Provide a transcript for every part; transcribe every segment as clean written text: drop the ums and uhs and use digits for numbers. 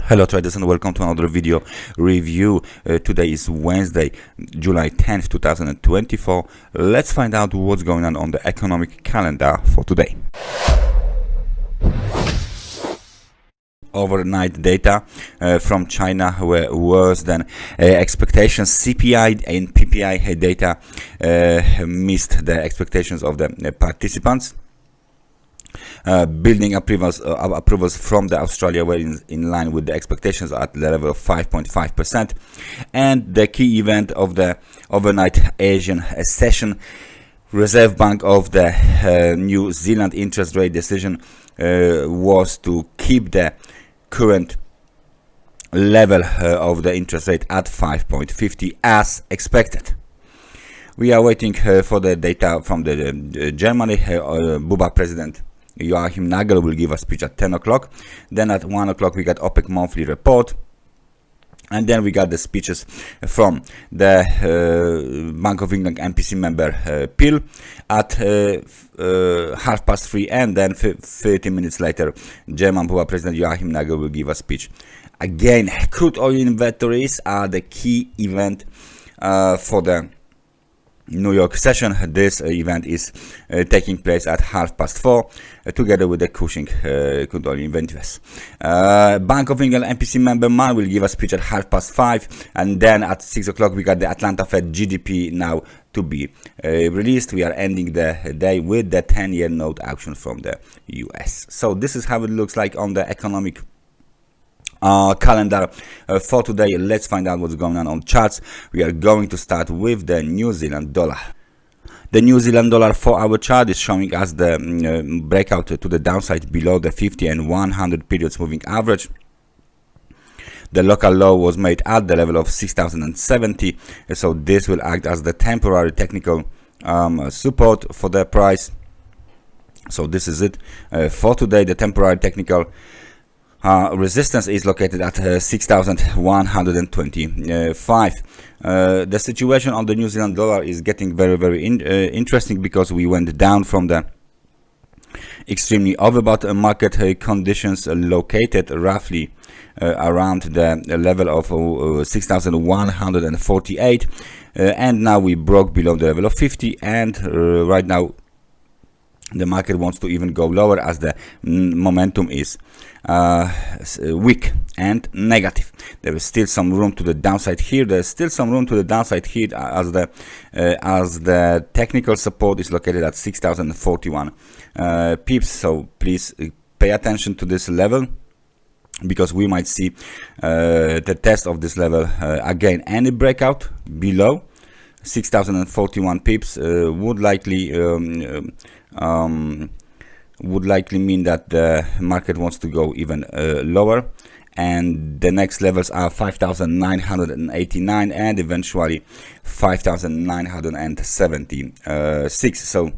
Hello traders and welcome to another video review. Today is Wednesday, July 10th, 2024. Let's find out what's going on the economic calendar for today. Overnight data from China were worse than expectations. CPI and PPI data missed the expectations of the participants. Building approvals from the Australia were in line with the expectations at the level of 5.5%. And the key event of the overnight Asian session, Reserve Bank of the New Zealand interest rate decision was to keep the current level of the interest rate at 5.50 as expected. We are waiting for the data from the Germany. Buba president Nagel will give a speech at 10 o'clock. Then at 1 o'clock we got OPEC monthly report. And then we got the speeches from the Bank of England MPC member Powell at 3:30, and then 30 minutes later German Buba president Nagel will give a speech. Again, crude oil inventories are the key event for the New York session. This event is taking place at 4:30 together with the Cushing crude oil inventories. Bank of England MPC member Mann will give a speech at 5:30, and then at 6 o'clock we got the Atlanta Fed GDP now to be released. We are ending the day with the 10-year note auction from the US. So this is how it looks like on the economic calendar for today. Let's find out what's going on charts. We are going to start with the New Zealand dollar. The New Zealand dollar 4-hour chart is showing us the breakout to the downside below the 50 and 100 periods moving average. The local low was made at the level of 6,070, so this will act as the temporary technical support for the price. So this is it for today. The temporary technical resistance is located at 6,125. The situation on the New Zealand dollar is getting very interesting, because we went down from the extremely overbought market conditions located roughly around the level of 6,148, and now we broke below the level of 50, and right now the market wants to even go lower as the momentum is weak and negative. There is still some room to the downside here. There's still some room to the downside here as the technical support is located at 6,041 pips. So please pay attention to this level, because we might see the test of this level again. Any breakout below 6,041 pips would likely mean that the market wants to go even lower, and the next levels are 5,989 and eventually 5,976. So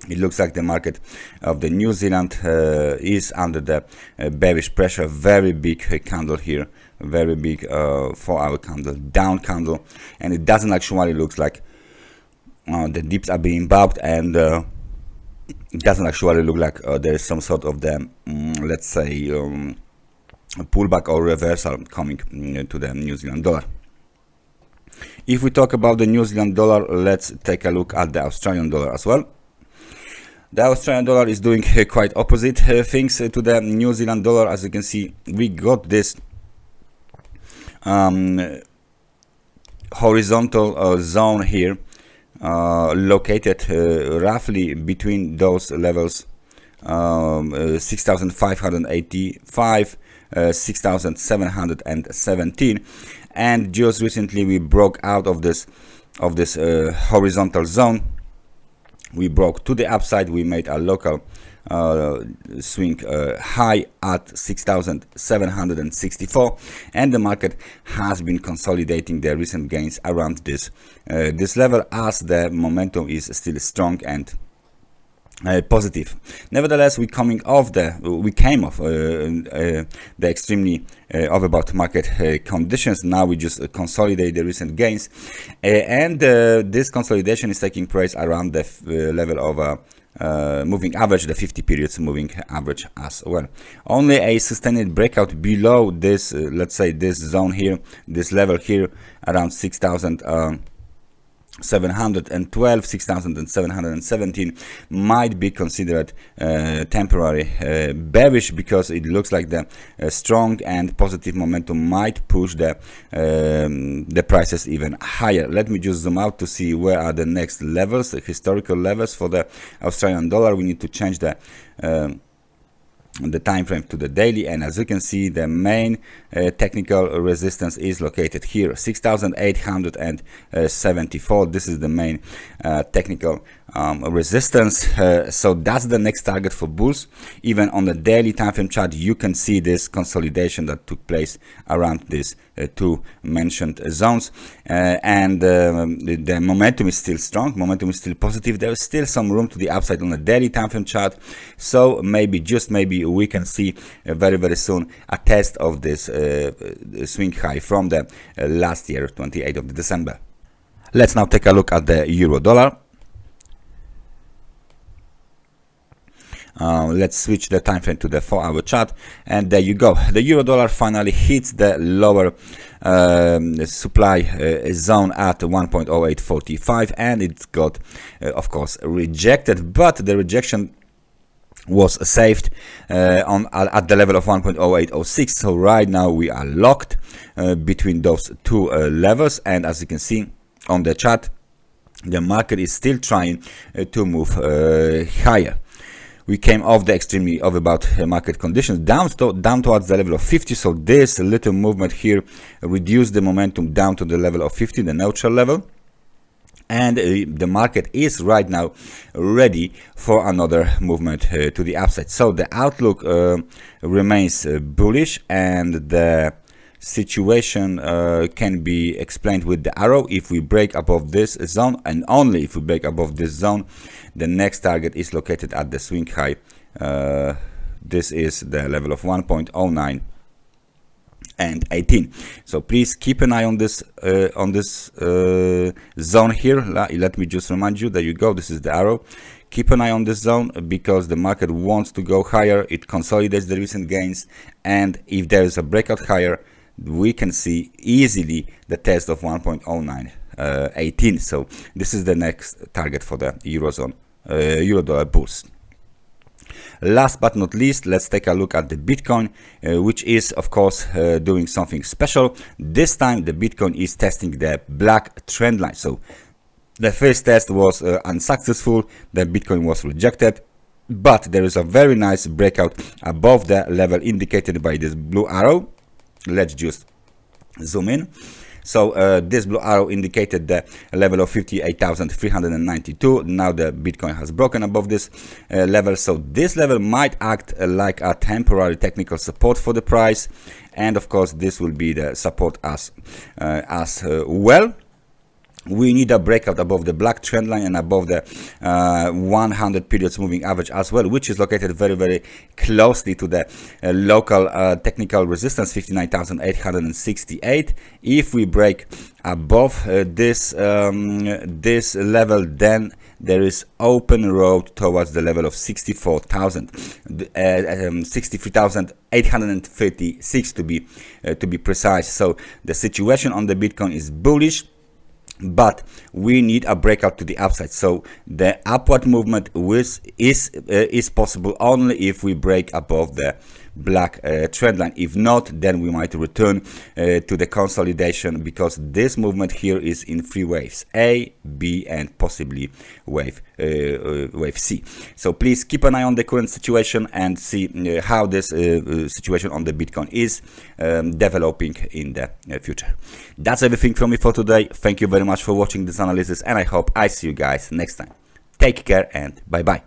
it looks like the market of the New Zealand is under the bearish pressure. Very big candle here, very big 4-hour candle, down candle, and it doesn't actually look like the dips are being bought, and it doesn't actually look like there is some sort of the let's say pullback or reversal coming to the New Zealand dollar. If we talk about the New Zealand dollar, let's take a look at the Australian dollar as well. The Australian dollar is doing quite opposite things to the New Zealand dollar. As you can see, we got this horizontal zone here located roughly between those levels 6,585, 6,717, and just recently we broke out of this horizontal zone. We broke to the upside. We made a local swing high at 6,764, and the market has been consolidating the recent gains around this level, as the momentum is still strong and positive. Nevertheless, we came off the extremely overbought market conditions. Now we just consolidate the recent gains, and this consolidation is taking place around the level of moving average, the 50 periods moving average as well. Only a sustained breakout below this, let's say this zone here, this level here, around 6,712, 6,717 might be considered temporary bearish, because it looks like the strong and positive momentum might push the prices even higher. Let me just zoom out to see where are the next levels, the historical levels for the Australian dollar. We need to change the time frame to the daily, and as you can see, the main technical resistance is located here, 6,874. This is the main technical resistance. So that's the next target for bulls. Even on the daily time frame chart, you can see this consolidation that took place around these two mentioned zones, and the momentum is still strong, momentum is still positive. There is still some room to the upside on the daily time frame chart, so maybe, just maybe, we can see very soon a test of this swing high from the last year, 28th of December. Let's now take a look at the euro dollar. Let's switch the time frame to the 4-hour chart, and there you go. The euro dollar finally hits the lower supply zone at 1.0845, and it got of course rejected, but the rejection was saved at the level of 1.0806. so right now we are locked between those two levels, and as you can see on the chart, the market is still trying to move higher. We came off the extremely overbought market conditions down towards the level of 50, so this little movement here reduced the momentum down to the level of 50, the neutral level, and the market is right now ready for another movement to the upside. So the outlook remains bullish, and the situation can be explained with the arrow. If we break above this zone, and only if we break above this zone, the next target is located at the swing high. This is the level of 1.09 and 18. So please keep an eye on this zone here. Let me just remind you, there you go, this is the arrow. Keep an eye on this zone, because the market wants to go higher. It consolidates the recent gains, and if there is a breakout higher, we can see easily the test of 1.0918. So this is the next target for the eurozone, euro dollar bulls. Last but not least, let's take a look at the Bitcoin, which is of course doing something special. This time the Bitcoin is testing the black trend line. So the first test was unsuccessful, the Bitcoin was rejected, but there is a very nice breakout above the level indicated by this blue arrow. Let's just zoom in. So this blue arrow indicated the level of 58,392. Now the Bitcoin has broken above this level, so this level might act like a temporary technical support for the price, and of course this will be the support as well. We need a breakout above the black trend line and above the 100 periods moving average as well, which is located very closely to the local technical resistance, 59,868. If we break above this level, then there is open road towards the level of 63,836 to be precise. So the situation on the Bitcoin is bullish, but we need a breakout to the upside. So the upward movement is possible only if we break above the black trend line. If not, then we might return to the consolidation, because this movement here is in three waves: A, B, and possibly wave C. So please keep an eye on the current situation and see how this situation on the Bitcoin is developing in the future. That's everything from me for today. Thank you very much for watching this analysis, and I hope I see you guys next time. Take care and bye bye.